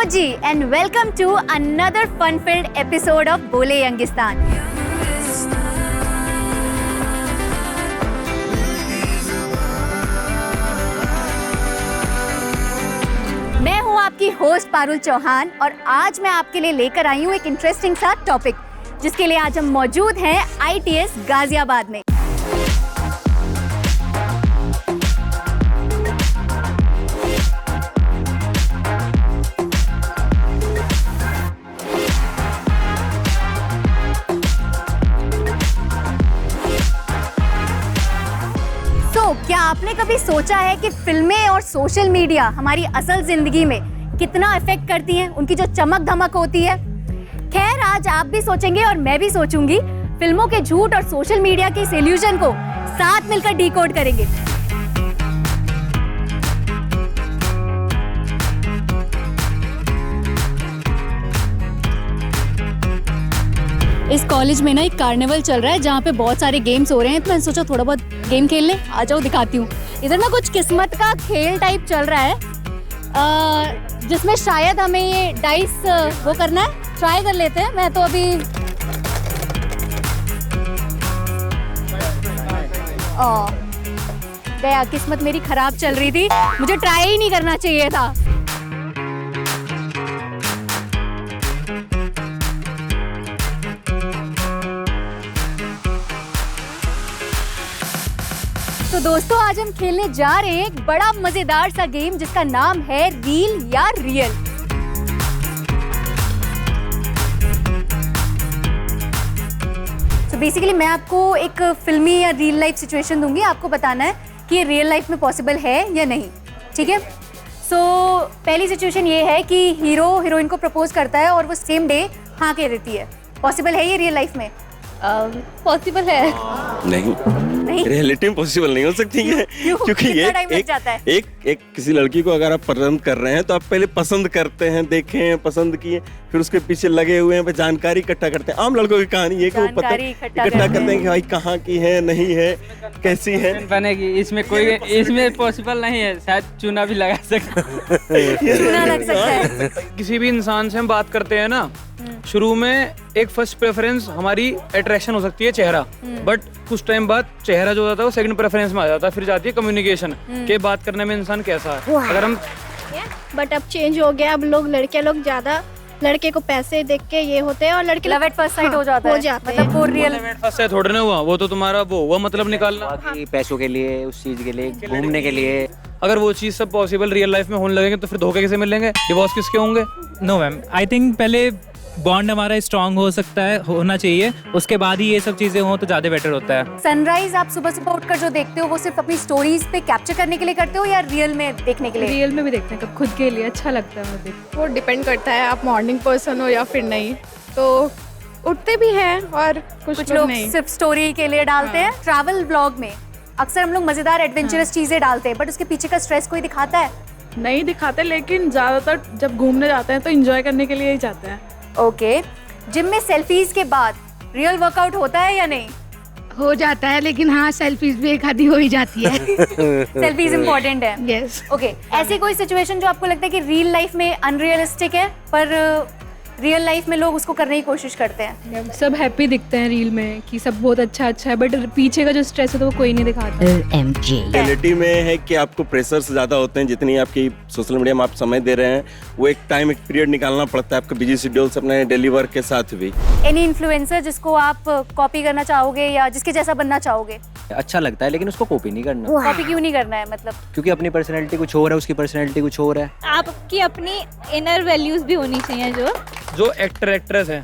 Ji and welcome to another fun filled episode of Bole Youngistan. मैं हूं आपकी होस्ट पारुल चौहान और आज मैं आपके लिए लेकर आई हूं एक इंटरेस्टिंग सा टॉपिक, जिसके लिए आज हम मौजूद हैं ITS गाजियाबाद में। क्या आपने कभी सोचा है कि फिल्में और सोशल मीडिया हमारी असल जिंदगी में कितना इफेक्ट करती हैं, उनकी जो चमक धमक होती है? खैर, आज आप भी सोचेंगे और मैं भी सोचूंगी, फिल्मों के झूठ और सोशल मीडिया के इस इल्यूजन को साथ मिलकर डिकोड करेंगे। इस कॉलेज में ना एक कार्निवल चल रहा है जहाँ पे बहुत सारे गेम्स हो रहे हैं, तो मैंने सोचा थोड़ा बहुत गेम खेल लें। आ जाओ दिखाती हूँ। इधर ना कुछ किस्मत का खेल टाइप चल रहा है, जिसमें शायद हमें ये डाइस वो करना है। ट्राई कर लेते हैं। मैं तो अभी दया, किस्मत मेरी खराब चल रही थी, मुझे ट्राई ही नहीं करना चाहिए था। तो दोस्तों, आज हम खेलने जा रहे हैं एक बड़ा मजेदार सा गेम जिसका नाम है रील या रियल। तो बेसिकली मैं आपको एक फिल्मी या रियल लाइफ सिचुएशन दूंगी, आपको बताना है कि ये रियल लाइफ में पॉसिबल है या नहीं। ठीक है? सो पहली सिचुएशन ये है कि हीरो हीरोइन को प्रपोज करता है और वो सेम डे हाँ कह देती है। पॉसिबल है ये रियल लाइफ में? पॉसिबल है? नहीं, रियलिटी में पॉसिबल नहीं हो सकती है, क्योंकि एक किसी लड़की को अगर आप पसंद कर रहे हैं तो आप पहले पसंद करते हैं, देखें, पसंद किए, फिर उसके पीछे लगे हुए हैं, जानकारी इकट्ठा करते हैं। आम लड़कों की कहानी है कि वो पता इकट्ठा करते हैं कि भाई कहाँ की है, नहीं है, कैसी है, बनेगी। इसमें पॉसिबल नहीं है, शायद चूना भी लगा सकते हैं। किसी भी इंसान से हम बात करते हैं ना, शुरू में एक फर्स्ट प्रेफरेंस हमारी अट्रैक्शन हो सकती है चेहरा, बट कुछ टाइम बाद चेहरा जो होता है वो सेकंड प्रेफरेंस में आ जाता है। फिर जाती है कम्युनिकेशन के, बात करने में इंसान कैसा है। अगर हम बट अब चेंज हो गया, अब लड़के लोग ज्यादा लड़के को पैसे देख के ये होते हैं और लड़के लव एट फर्स्ट साइट हो जाता है। मतलब वो रियल फर्स्ट साइट थोड़ा ना हुआ, वो तो तुम्हारा वो मतलब निकालना पैसों के लिए, उस चीज के लिए, घूमने के लिए। अगर वो चीज सब पॉसिबल रियल लाइफ में होने लगेंगे तो फिर धोखे किसे मिलेंगे, डिवोर्स किसके होंगे? नो मैम, आई थिंक पहले बॉन्ड हमारा स्ट्रांग हो सकता है, होना चाहिए, उसके बाद ही ये सब चीजें हों तो ज्यादा बेटर होता है। सनराइज आप सुबह सुबह उठकर जो देखते हो वो सिर्फ अपनी स्टोरीज पे कैप्चर करने के लिए करते हो या रियल में देखने के लिए? रियल में भी देखते हैं, खुद के लिए अच्छा लगता है मुझे। वो डिपेंड करता है आप मॉर्निंग पर्सन हो या फिर नहीं। तो उठते भी हैं और कुछ लोग सिर्फ स्टोरी के लिए डालते हैं। ट्रैवल ब्लॉग में अक्सर हम लोग मजेदार एडवेंचरस चीजें डालते हैं, बट उसके पीछे का स्ट्रेस कोई दिखाता है? नहीं दिखाते, लेकिन ज्यादातर जब घूमने जाते हैं तो एंजॉय करने के लिए ही जाते हैं। ओके, जिम में सेल्फीज के बाद रियल वर्कआउट होता है या नहीं? हो जाता है, लेकिन हाँ, सेल्फीज भी एक आधी हो ही जाती है। सेल्फीज इम्पोर्टेंट है। यस। ओके, ऐसी कोई सिचुएशन जो आपको लगता है कि रियल लाइफ में अनरियलिस्टिक है पर रियल लाइफ में लोग उसको करने की कोशिश करते हैं? सब हैप्पी दिखते हैं रील में कि सब बहुत अच्छा है, बट पीछे का जो स्ट्रेस है तो वो कोई नहीं दिखाता। रियलिटी में है कि आपको प्रेशर्स ज्यादा होते हैं, जितनी आपकी सोशल मीडिया में आप समय दे रहे हैं, वो एक पीरियड निकालना पड़ता है आपका बिजी शेड्यूल से अपने डेली वर्क के साथ भी। एनी इन्फ्लुएंसर जिसको आप कॉपी करना चाहोगे या जिसके जैसा बनना चाहोगे? अच्छा लगता है, लेकिन उसको कॉपी नहीं करना। कॉपी क्यों नहीं करना है मतलब? क्योंकि अपनी पर्सनैलिटी कुछ और है, उसकी पर्सनैलिटी कुछ और है। आपकी अपनी इनर वैल्यूज भी होनी चाहिए। जो एक्टर एक्ट्रेस है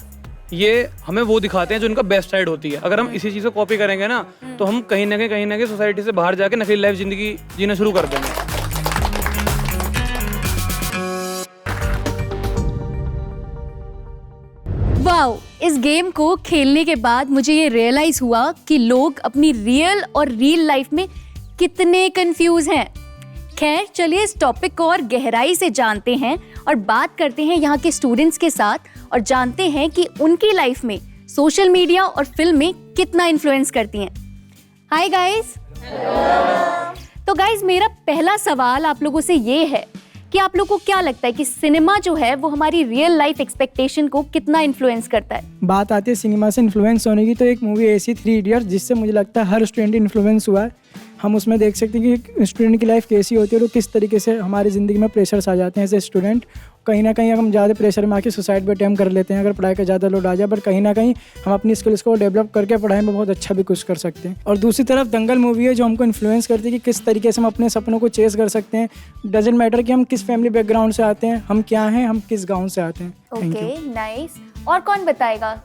ये हमें वो दिखाते हैं जो उनका बेस्ट साइड होती है। अगर हम इसी चीज को कॉपी करेंगे ना तो हम कहीं ना कहीं सोसाइटी से बाहर जाके नकली लाइफ जिंदगी जीना शुरू कर देंगे। वाओ, इस गेम को खेलने के बाद मुझे ये रियलाइज हुआ कि लोग अपनी रियल और रियल लाइफ में कितने कंफ्यूज हैं। खैर, चलिए इस टॉपिक को और गहराई से जानते हैं और बात करते हैं यहाँ के स्टूडेंट्स के साथ और जानते हैं कि उनकी लाइफ में सोशल मीडिया और फिल्में कितना इन्फ्लुएंस करती हैं। Hi guys. तो गाइस, मेरा पहला सवाल आप लोगों से ये है कि आप लोग को क्या लगता है कि सिनेमा जो है वो हमारी रियल लाइफ एक्सपेक्टेशन को कितना इन्फ्लुएंस करता है? बात आती है सिनेमा से इन्फ्लुएंस होने की, तो एक मूवी ऐसी 3 इडियट्स जिससे मुझे लगता है हर स्टूडेंट इन्फ्लुएंस हुआ है। हम उसमें देख सकते हैं कि स्टूडेंट की लाइफ कैसी होती है और किस तरीके से हमारी ज़िंदगी में प्रेशर्स आ जाते हैं एज ए स्टूडेंट। कहीं ना कहीं हम ज़्यादा प्रेशर में आके सुसाइड भी अटेम्प्ट कर लेते हैं अगर पढ़ाई का ज़्यादा लोड आ जाए, बट कहीं ना कहीं हम अपनी स्किल्स को डेवलप करके पढ़ाई में बहुत अच्छा भी कुछ कर सकते हैं। और दूसरी तरफ दंगल मूवी है जो हमको इन्फ्लुएंस करती है कि किस तरीके से हम अपने सपनों को चेस कर सकते हैं। डजेंट मैटर कि हम किस फैमिली बैकग्राउंड से आते हैं, हम क्या हैं, हम किस गाँव से आते हैं। Okay, nice. और कौन बताएगा?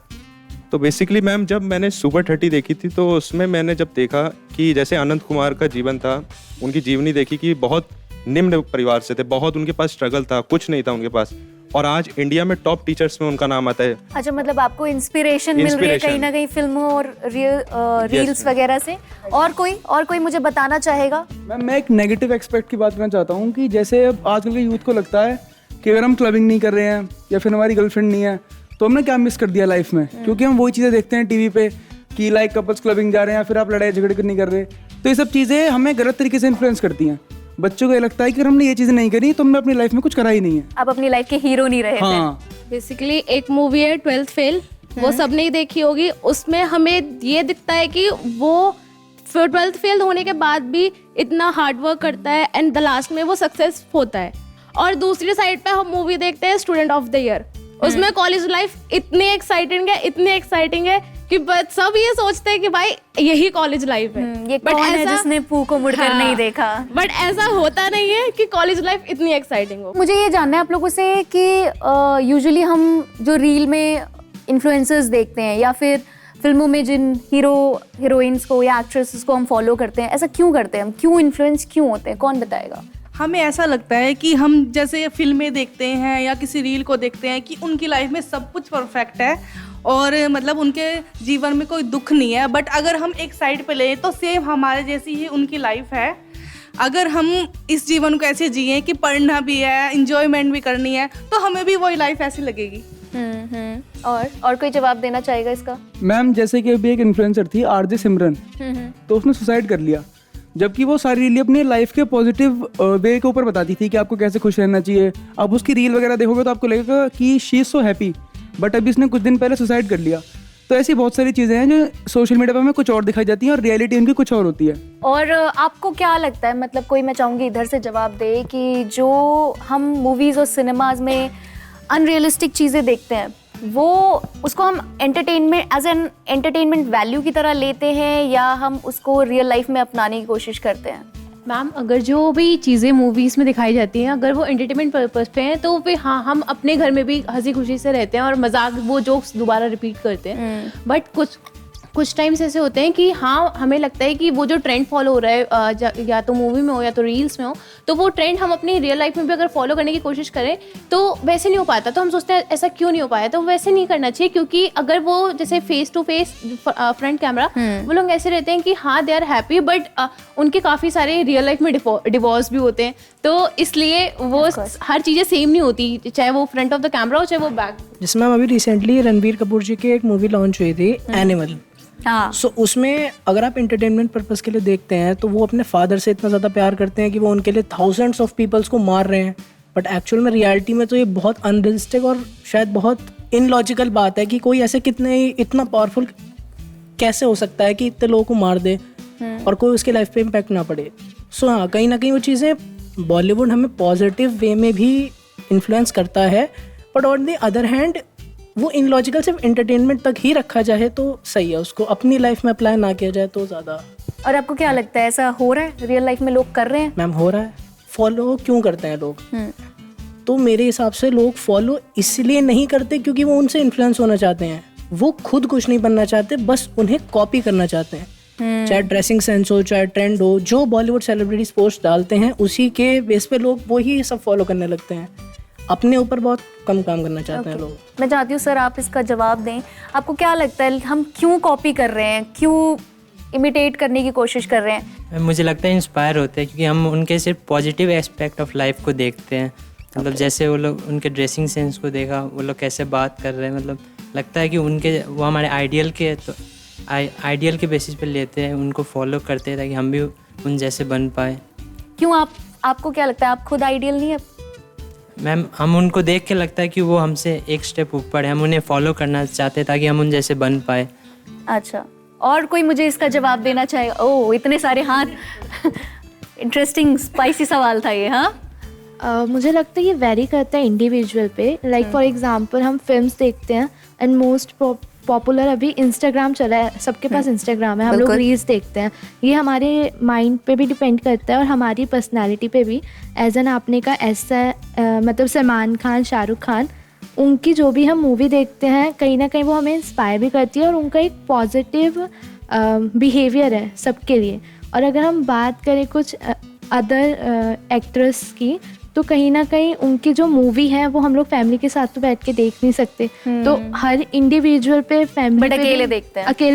तो बेसिकली मैम जब मैंने सुपर 30 देखी थी तो उसमें मैंने जब देखा कि जैसे अनंत कुमार का जीवन था, उनकी जीवनी देखी कि बहुत निम्न परिवार से थे, बहुत उनके पास स्ट्रगल था, कुछ नहीं था उनके पास, और आज इंडिया में टॉप टीचर्स में उनका नाम आता है। अच्छा, मतलब आपको इंस्पिरेशन मिल रही है कहीं ना कहीं फिल्मों और रील्स वगैरह से। और कोई मुझे बताना चाहेगा? मैम मैं एक नेगेटिव एस्पेक्ट की बात करना चाहता हूँ कि जैसे आजकल के यूथ को लगता है कि अगर हम क्लबिंग नहीं कर रहे हैं या फिर हमारी गर्लफ्रेंड नहीं है तो हमने क्या मिस कर दिया लाइफ में, क्योंकि हम वही चीज़ें देखते हैं टीवी पे कि लाइक कपल्स क्लबिंग जा रहे हैं या फिर आप लड़ाई झगड़े नहीं कर रहे। तो ये सब चीज़ें हमें गलत तरीके से इन्फ्लुएंस करती हैं। बच्चों को ये लगता है कि अगर हमने ये चीज़ें नहीं करी तो हमने अपनी लाइफ में कुछ करा ही नहीं है, आप अपनी लाइफ के हीरो नहीं रहे हाँ। बेसिकली एक मूवी है 12th फेल, वो सबने ही देखी होगी। उसमें हमें ये दिखता है कि वो 12th फेल होने के बाद भी इतना हार्ड वर्क करता है एंड द लास्ट में वो सक्सेस होता है। और दूसरी साइड पे हम मूवी देखते हैं स्टूडेंट ऑफ द ईयर, उसमें कॉलेज लाइफ इतनी एक्साइटिंग है कि सब ये सोचते हैं कि भाई यही कॉलेज लाइफ है। ये कौन है जिसने पू को मुड़कर नहीं देखा? बट ऐसा होता नहीं है कि कॉलेज लाइफ इतनी एक्साइटिंग हो। मुझे ये जानना है आप लोगों से कि यूजुअली हम जो रील में इन्फ्लुएंसर्स देखते हैं या फिर फिल्मों में जिन हीरोइंस को या एक्ट्रेसेस को हम फॉलो करते हैं, ऐसा क्यों करते हैं हम? क्यों इन्फ्लुएंस क्यों होते हैं? कौन बताएगा? हमें ऐसा लगता है कि हम जैसे फिल्में देखते हैं या किसी रील को देखते हैं कि उनकी लाइफ में सब कुछ परफेक्ट है और मतलब उनके जीवन में कोई दुख नहीं है, बट अगर हम एक साइड पे लें तो सेम हमारे जैसी ही उनकी लाइफ है। अगर हम इस जीवन को ऐसे जिए कि पढ़ना भी है, इंजॉयमेंट भी करनी है, तो हमें भी वही लाइफ ऐसी लगेगी। और कोई जवाब देना चाहेगा इसका? मैम जैसे कि अभी एक इन्फ्लुएंसर थी आरजे सिमरन, तो उसने सुसाइड कर लिया, जबकि वो सारी रील अपनी लाइफ के पॉजिटिव वे के ऊपर बताती थी कि आपको कैसे खुश रहना चाहिए। अब उसकी रील वगैरह देखोगे तो आपको लगेगा कि she is so happy, but अभी इसने कुछ दिन पहले सुसाइड कर लिया। तो ऐसी बहुत सारी चीज़ें हैं जो सोशल मीडिया पर हमें कुछ और दिखाई जाती हैं और रियलिटी उनकी कुछ और होती है। और आपको क्या लगता है, मतलब कोई, मैं चाहूँगी इधर से जवाब दे कि जो हम मूवीज़ और सिनेमाज में अनरियलिस्टिक चीज़ें देखते हैं वो उसको हम entertainment as an entertainment value की तरह लेते हैं या हम उसको रियल लाइफ में अपनाने की कोशिश करते हैं? मैम अगर जो भी चीज़ें मूवीज़ में दिखाई जाती हैं अगर वो एंटरटेनमेंट पर्पस पे हैं तो फिर हाँ, हम अपने घर में भी हंसी खुशी से रहते हैं और मजाक वो जोक्स दोबारा रिपीट करते हैं। बट कुछ टाइम्स ऐसे होते हैं कि हाँ, हमें लगता है कि वो जो ट्रेंड फॉलो हो रहा है या तो मूवी में हो या तो रील्स में हो, तो वो ट्रेंड हम अपनी रियल लाइफ में भी अगर फॉलो करने की कोशिश करें तो वैसे नहीं हो पाता। तो हम सोचते हैं ऐसा क्यों नहीं हो पाया, तो वैसे नहीं करना चाहिए, क्योंकि अगर वो जैसे face to face front camera वो लोग ऐसे रहते हैं कि हाँ दे आर हैप्पी, बट उनके काफ़ी सारे रियल लाइफ में डिवोर्स भी होते हैं। तो इसलिए वो हर चीज़ें सेम नहीं होती, चाहे वो फ्रंट ऑफ द कैमरा हो चाहे वो बैक। जिसमें अभी रिसेंटली रणबीर कपूर जी की एक मूवी लॉन्च हुई थी एनिमल। सो उसमें अगर आप एंटरटेनमेंट पर्पस के लिए देखते हैं तो वो अपने फादर से इतना ज़्यादा प्यार करते हैं कि वो उनके लिए थाउजेंड्स ऑफ पीपल्स को मार रहे हैं, बट एक्चुअल में रियलिटी में तो ये बहुत अनरियलिस्टिक और शायद बहुत इनलॉजिकल बात है कि कोई ऐसे इतना पावरफुल कैसे हो सकता है कि इतने लोगों को मार दे और कोई उसके लाइफ पे इम्पैक्ट ना पड़े। सो हाँ, कहीं ना कहीं वो चीज़ें बॉलीवुड हमें पॉजिटिव वे में भी इन्फ्लुएंस करता है, but on the other hand वो इनलॉजिकल सिर्फ एंटरटेनमेंट तक ही रखा जाए तो सही है, उसको अपनी लाइफ में अप्लाई ना किया जाए तो ज़्यादा। और आपको क्या लगता है ऐसा हो रहा है रियल लाइफ में, लोग कर रहे हैं? मैम हो रहा है। फॉलो क्यों करते हैं लोग? तो मेरे हिसाब से लोग फॉलो इसलिए नहीं करते क्योंकि वो उनसे इन्फ्लुएंस होना चाहते हैं, वो खुद कुछ नहीं बनना चाहते, बस उन्हें कॉपी करना चाहते हैं। चाहे ड्रेसिंग सेंस हो, चाहे ट्रेंड हो, जो बॉलीवुड सेलिब्रिटीज पोस्ट डालते हैं उसी के बेस पे लोग वही सब फॉलो करने लगते हैं। अपने ऊपर बहुत कम काम करना चाहते हैं लोग। मैं चाहती हूँ सर आप इसका जवाब दें, आपको क्या लगता है हम क्यों कॉपी कर रहे हैं, क्यों इमिटेट करने की कोशिश कर रहे हैं? मुझे लगता है इंस्पायर होते हैं क्योंकि हम उनके सिर्फ पॉजिटिव एस्पेक्ट ऑफ लाइफ को देखते हैं। मतलब जैसे वो लोग उनके ड्रेसिंग सेंस को देखा, वो लोग कैसे बात कर रहे हैं, मतलब लगता है कि उनके वो हमारे आइडियल के बेसिस पे लेते हैं, उनको फॉलो करते हैं ताकि हम भी उन जैसे बन पाए। क्यों आपको क्या लगता है आप खुद आइडियल नहीं है? मैम हम उनको देख के लगता है कि वो हमसे एक स्टेप ऊपर है, हम उन्हें फॉलो करना चाहते हैं ताकि हम उन जैसे बन पाए। अच्छा, और कोई मुझे इसका जवाब देना चाहेगा? ओह, इतने सारे हाथ। इंटरेस्टिंग स्पाइसी सवाल था ये। हाँ, मुझे लगता है ये वेरी करता है इंडिविजुअल पे। लाइक फॉर एग्जांपल हम फिल्म्स देखते हैं एंड मोस्ट पॉपुलर अभी इंस्टाग्राम चला है, सबके पास इंस्टाग्राम है, हम लोग रील्स देखते हैं। ये हमारे माइंड पे भी डिपेंड करता है और हमारी पर्सनालिटी पे भी। एज एन आपने का ऐसा मतलब सलमान खान, शाहरुख खान, उनकी जो भी हम मूवी देखते हैं कहीं ना कहीं वो हमें इंस्पायर भी करती है और उनका एक पॉजिटिव बिहेवियर है सबके लिए। और अगर हम बात करें कुछ अदर एक्ट्रेस की, तो कहीं ना कहीं उनकी जो मूवी है वो हम लोग फैमिली के साथ तो बैठ के देख नहीं सकते, तो हर इंडिविजुअल पे फैमिली बट अकेले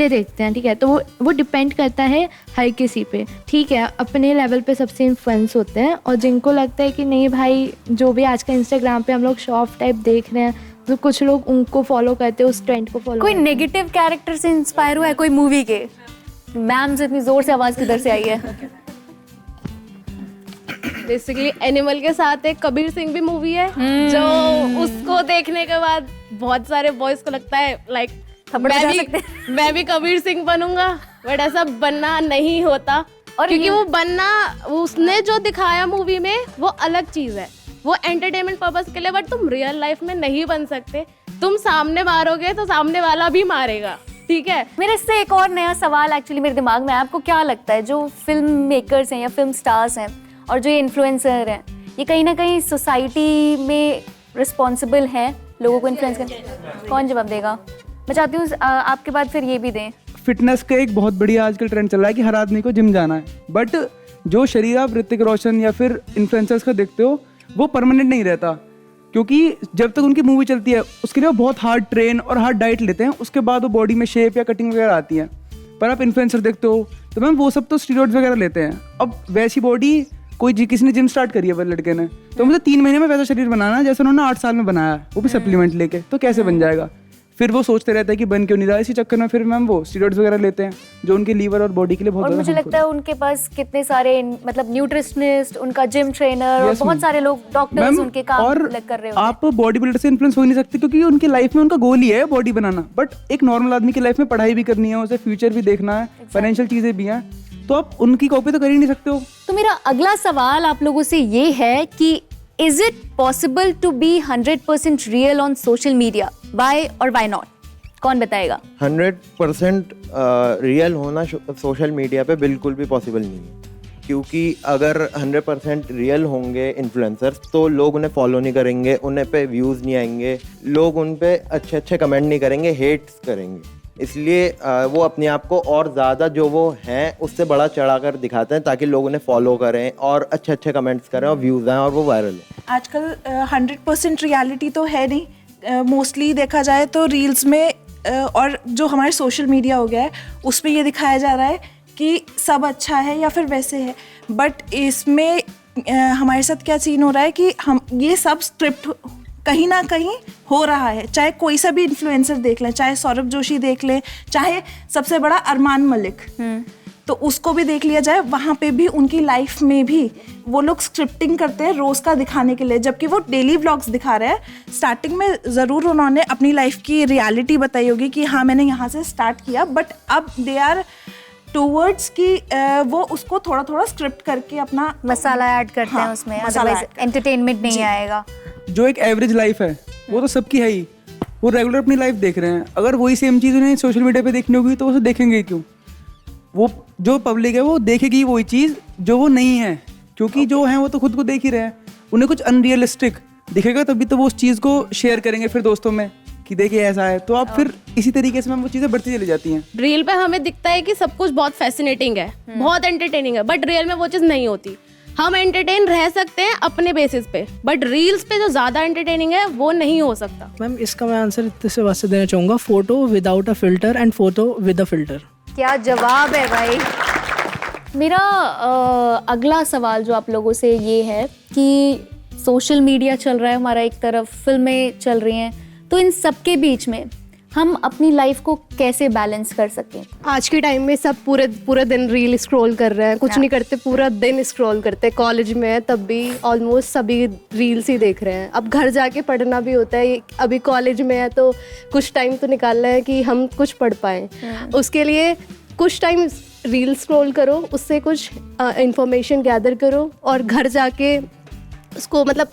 देखते हैं, ठीक है। तो वो डिपेंड करता है हर किसी पे, ठीक है। अपने लेवल पे सबसे इन्फ्लुएंस होते हैं और जिनको लगता है कि नहीं भाई, जो भी आज का इंस्टाग्राम पे हम लोग शो ऑफ टाइप देख रहे हैं, तो कुछ लोग उनको फॉलो करते हैं, उस ट्रेंड को फॉलो। कोई नेगेटिव कैरेक्टर से इंस्पायर हुआ है कोई मूवी के? मैम से इतनी जोर से आवाज किधर से आई है? बेसिकली एनिमल के साथ एक कबीर सिंह भी मूवी है, जो उसको देखने के बाद बहुत सारे बॉयज को लगता है लाइक मैं भी कबीर सिंह बनूंगा, बट ऐसा बनना नहीं होता। और क्योंकि वो बनना, उसने जो दिखाया मूवी में वो अलग चीज है, वो एंटरटेनमेंट पर्पस के लिए, बट तुम रियल लाइफ में नहीं बन सकते। तुम सामने मारोगे तो सामने वाला भी मारेगा, ठीक है। मेरे इससे एक और नया सवाल एक्चुअली मेरे दिमाग में है, आपको क्या लगता है जो फिल्म मेकर्स हैं या फिल्म स्टार्स हैं और जो ये इन्फ्लुएंसर हैं, ये कहीं ना कहीं सोसाइटी में रिस्पॉन्सिबल हैं लोगों को इन्फ्लुएंस करने? कौन जवाब देगा? मैं चाहती हूँ आपके बाद फिर ये भी दें। फिटनेस का एक बहुत बढ़िया आजकल ट्रेंड चल रहा है कि हर आदमी को जिम जाना है, बट जो शरीर आप ऋतिक रोशन या फिर इन्फ्लुएंसर्स का देखते हो वो परमानेंट नहीं रहता, क्योंकि जब तक उनकी मूवी चलती है उसके लिए वो बहुत हार्ड ट्रेन और हार्ड डाइट लेते हैं, उसके बाद वो बॉडी में शेप या कटिंग वगैरह आती है। पर आप इन्फ्लुएंसर देखते हो तो मैम वो सब तो स्टीरॉइड्स वगैरह लेते हैं। अब वैसी बॉडी किसी ने जिम स्टार्ट करी है पर लड़के ने, तो मुझे 3 महीने में वैसा शरीर बनाना है जैसे उन्होंने 8 साल में बनाया है, वो भी सप्लीमेंट लेके, तो कैसे बन जाएगा? फिर वो सोचते रहते हैं कि बन क्यों नहीं रहा, इसी चक्कर में फिर मैम वो स्टीरॉइड्स वगैरह लेते हैं जो उनके लीवर और बॉडी के लिए बहुत और मुझे लगता है उनके पास कितने सारे मतलब न्यूट्रिशनिस्ट, उनका जिम ट्रेनर और बहुत सारे लोग डॉक्टर्स उनके काम अलग कर रहे होते हैं। आप बॉडी बिल्डर से इन्फ्लुएंस हो नहीं सकते क्योंकि उनकी लाइफ में उनका गोल ही है बॉडी बनाना, बट एक नॉर्मल आदमी की लाइफ में पढ़ाई भी करनी है, उसे फ्यूचर भी देखना है, फाइनेंशियल चीजें भी हैं, तो आप उनकी कॉपी तो कर ही नहीं सकते हो। तो मेरा अगला सवाल आप लोगों से ये है कि is it possible to be 100% real on social media? Why और व्हाई नॉट? कौन बताएगा? 100% रियल होना सोशल मीडिया पे बिल्कुल भी पॉसिबल नहीं है, क्योंकि अगर 100% रियल होंगे इन्फ्लुएंसर्स तो लोग उन्हें फॉलो नहीं करेंगे, उन्हें पे व्यूज़ नहीं आएंगे, लोग उन पे अच्छे अच्छे कमेंट नहीं करेंगे, हेट्स करेंगे। इसलिए वो अपने आप को और ज़्यादा जो वो हैं उससे बड़ा चढ़ा कर दिखाते हैं ताकि लोग उन्हें फॉलो करें और अच्छे अच्छे कमेंट्स करें और व्यूज़ आएँ और वो वायरल हो। आजकल 100% रियलिटी तो है नहीं, मोस्टली देखा जाए तो रील्स में और जो हमारे सोशल मीडिया हो गया है उस पर ये दिखाया जा रहा है कि सब अच्छा है या फिर वैसे है, बट इसमें हमारे साथ क्या सीन हो रहा है कि हम ये सब स्क्रिप्ट कहीं ना कहीं हो रहा है। चाहे कोई सा भी इन्फ्लुएंसर देख लें, चाहे सौरभ जोशी देख लें, चाहे सबसे बड़ा अरमान मलिक, तो उसको भी देख लिया जाए, वहाँ पे भी उनकी लाइफ में भी वो लोग स्क्रिप्टिंग करते हैं रोज़ का दिखाने के लिए, जबकि वो डेली व्लॉग्स दिखा रहे हैं। स्टार्टिंग में ज़रूर उन्होंने अपनी लाइफ की रियलिटी बताई होगी कि हाँ मैंने यहाँ से स्टार्ट किया, बट अब दे आर टूवर्ड्स की वो उसको थोड़ा थोड़ा स्क्रिप्ट करके अपना मसाला ऐड करते हैं उसमें, अदरवाइज एंटरटेनमेंट नहीं आएगा। जो एक एवरेज लाइफ है वो तो सबकी है ही, वो रेगुलर अपनी लाइफ देख रहे हैं, अगर वही सेम चीज़ उन्हें सोशल मीडिया पे देखनी होगी तो वो देखेंगे क्यों? वो जो पब्लिक है वो देखेगी वही चीज़ जो वो नहीं है, क्योंकि जो है वो तो खुद को देख ही रहे हैं, उन्हें कुछ अनरियलिस्टिक दिखेगा तभी तो वो उस चीज़ को शेयर करेंगे फिर दोस्तों में कि देखिए ऐसा है, तो आप फिर इसी तरीके से वो चीज़ें बढ़ती चली जाती हैं। रील पे हमें दिखता है कि सब कुछ बहुत फैसिनेटिंग है, बहुत एंटरटेनिंग है, बट रियल में वो चीज़ नहीं होती। हम एंटरटेन रह सकते हैं अपने बेसिस पे, बट रील्स पे जो ज़्यादा एंटरटेनिंग है वो नहीं हो सकता। मैम इसका मैं आंसर इतने वास्ते देना चाहूँगा, photo without a filter and photo with a filter. क्या जवाब है भाई। मेरा अगला सवाल जो आप लोगों से ये है कि सोशल मीडिया चल रहा है हमारा एक तरफ, फिल्में चल रही हैं, तो इन सब के बीच में हम अपनी लाइफ को कैसे बैलेंस कर सकें? आज के टाइम में सब पूरे दिन रील स्क्रॉल कर रहे हैं, कुछ नहीं करते, पूरा दिन स्क्रॉल करते हैं। कॉलेज में है तब भी ऑलमोस्ट सभी रील्स ही देख रहे हैं। अब घर जाके पढ़ना भी होता है, अभी कॉलेज में है तो कुछ टाइम तो निकालना है कि हम कुछ पढ़ पाएँ। उसके लिए कुछ टाइम रील स्क्रॉल करो, उससे कुछ इंफॉर्मेशन गैदर करो और घर जाके उसको मतलब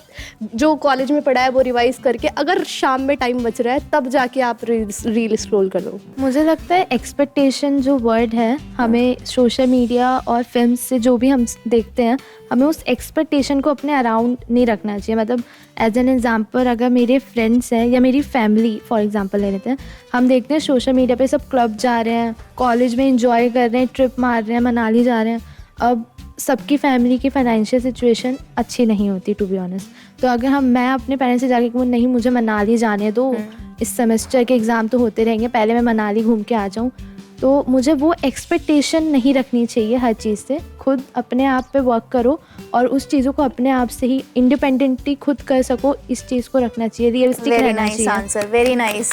जो कॉलेज में पढ़ा है वो रिवाइज करके, अगर शाम में टाइम बच रहा है तब जाके आप रील स्क्रॉल करो। मुझे लगता है एक्सपेक्टेशन जो वर्ड है, हमें सोशल मीडिया और फिल्म से जो भी हम देखते हैं, हमें उस एक्सपेक्टेशन को अपने अराउंड नहीं रखना चाहिए। मतलब एज एन एग्जांपल, अगर मेरे फ्रेंड्स हैं या मेरी फैमिली फॉर एग्जांपल ले लेते हैं, हम देखते हैं सोशल मीडिया पे सब क्लब जा रहे हैं, कॉलेज में एंजॉय कर रहे हैं, ट्रिप मार रहे हैं, मनाली जा रहे हैं। अब सबकी फैमिली की फाइनेंशियल सिचुएशन अच्छी नहीं होती टू बी ऑनेस्ट। तो अगर मैं अपने पेरेंट्स से जाके कहूँ नहीं मुझे मनाली जाने दो, इस सेमेस्टर के एग्ज़ाम तो होते रहेंगे, पहले मैं मनाली घूम के आ जाऊँ, तो मुझे वो एक्सपेक्टेशन नहीं रखनी चाहिए हर चीज़ से। खुद अपने आप पे वर्क करो और उस चीज़ों को अपने आप से ही इंडिपेंडेंटली खुद कर सको, इस चीज़ को रखना चाहिए, रियलिस्टिक रहना चाहिए। Answer, very nice.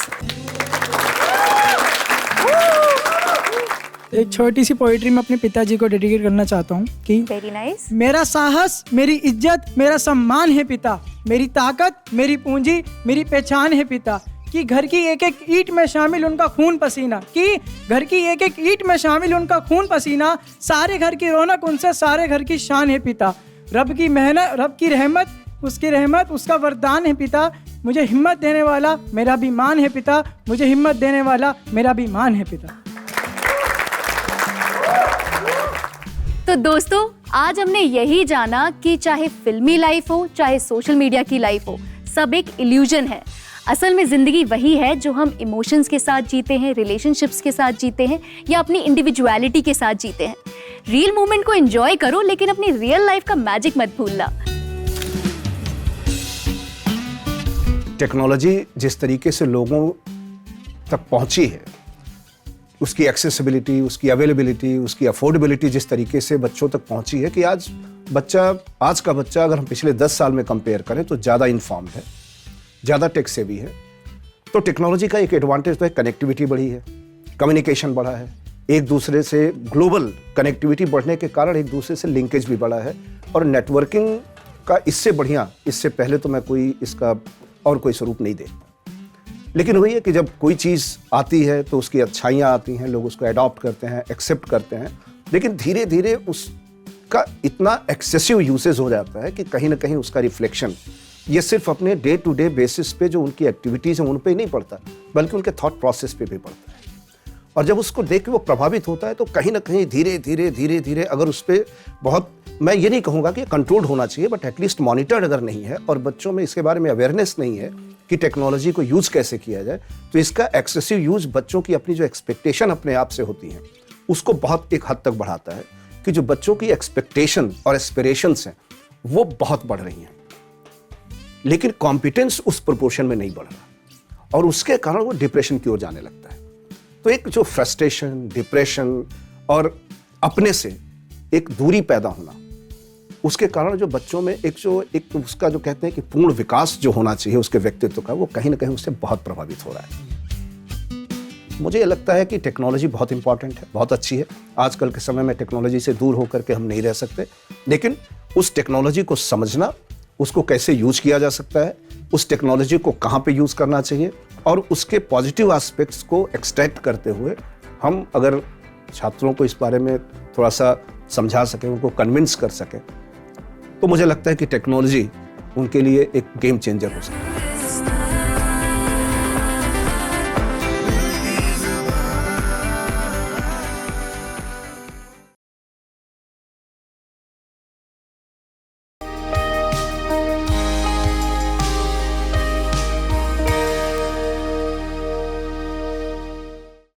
एक छोटी सी पोइट्री मैं अपने पिताजी को डेडिकेट करना चाहता हूँ कि वेरी नाइस। मेरा साहस, मेरी इज्जत, मेरा सम्मान है पिता, मेरी ताकत, मेरी पूंजी, मेरी पहचान है पिता, कि घर की एक एक ईंट में शामिल उनका खून पसीना, कि घर की एक एक ईंट में शामिल उनका खून पसीना, सारे घर की रौनक उनसे, सारे घर की शान है पिता, रब की मेहनत, रब की रहमत, उसकी रहमत, उसका वरदान है पिता, मुझे हिम्मत देने वाला मेरा भी मान है पिता, मुझे हिम्मत देने वाला मेरा भी मान है पिता। तो दोस्तों, आज हमने यही जाना कि चाहे फिल्मी लाइफ हो, चाहे सोशल मीडिया की लाइफ हो, सब एक इल्यूजन है। असल में ज़िंदगी वही है जो हम इमोशंस के साथ जीते हैं, रिलेशनशिप्स के साथ जीते हैं या अपनी इंडिविजुअलिटी के साथ जीते हैं। रियल मोमेंट को एंजॉय करो, लेकिन अपनी रियल लाइफ का मैजिक मत भूलना। टेक्नोलॉजी जिस तरीके से लोगों तक पहुंची है, उसकी एक्सेसिबिलिटी, उसकी अवेलेबिलिटी, उसकी अफोर्डेबिलिटी जिस तरीके से बच्चों तक पहुंची है कि आज का बच्चा अगर हम पिछले 10 साल में कंपेयर करें तो ज़्यादा इन्फॉर्म्ड है, ज़्यादा टेक सेवी है। तो टेक्नोलॉजी का एक एडवांटेज तो है, कनेक्टिविटी बढ़ी है, कम्युनिकेशन बढ़ा है, एक दूसरे से ग्लोबल कनेक्टिविटी बढ़ने के कारण एक दूसरे से लिंकेज भी बढ़ा है, और नेटवर्किंग का इससे बढ़िया, इससे पहले तो मैं कोई इसका और कोई स्वरूप नहीं देखता। लेकिन वही है कि जब कोई चीज़ आती है तो उसकी अच्छाइयाँ आती हैं, लोग उसको अडॉप्ट करते हैं, एक्सेप्ट करते हैं, लेकिन धीरे धीरे उसका इतना एक्सेसिव यूसेज हो जाता है कि कहीं ना कहीं उसका रिफ्लेक्शन ये सिर्फ अपने डे टू डे बेसिस पे जो उनकी एक्टिविटीज़ हैं उन पे ही नहीं पड़ता, बल्कि उनके थॉट प्रोसेस पे भी पड़ता है। और जब उसको देख के वो प्रभावित होता है तो कहीं ना कहीं धीरे धीरे अगर उस पर बहुत, मैं ये नहीं कहूँगा कि कंट्रोल्ड होना चाहिए, बट एटलीस्ट मॉनिटर्ड अगर नहीं है और बच्चों में इसके बारे में अवेयरनेस नहीं है कि टेक्नोलॉजी को यूज़ कैसे किया जाए, तो इसका एक्सेसिव यूज़ बच्चों की अपनी जो एक्सपेक्टेशन अपने आप से होती हैं उसको बहुत एक हद तक बढ़ाता है, कि जो बच्चों की एक्सपेक्टेशन और एस्पिरेशंस हैं वो बहुत बढ़ रही हैं, लेकिन कॉम्पिटेंस उस प्रोपोर्शन में नहीं बढ़ रहा, और उसके कारण वो डिप्रेशन की ओर जाने लगता है। तो एक जो फ्रस्ट्रेशन, डिप्रेशन और अपने से एक दूरी पैदा होना, उसके कारण जो बच्चों में एक उसका जो कहते हैं कि पूर्ण विकास जो होना चाहिए उसके व्यक्तित्व का, वो कहीं ना कहीं उससे बहुत प्रभावित हो रहा है। मुझे लगता है कि टेक्नोलॉजी बहुत इंपॉर्टेंट है, बहुत अच्छी है। आजकल के समय में टेक्नोलॉजी से दूर होकर के हम नहीं रह सकते, लेकिन उस टेक्नोलॉजी को समझना, उसको कैसे यूज किया जा सकता है, उस टेक्नोलॉजी को कहाँ पे यूज करना चाहिए, और उसके पॉजिटिव एस्पेक्ट्स को एक्सट्रैक्ट करते हुए हम अगर छात्रों को इस बारे में थोड़ा सा समझा सकें, उनको कन्विंस कर सकें, तो मुझे लगता है कि टेक्नोलॉजी उनके लिए एक गेम चेंजर हो सकती है।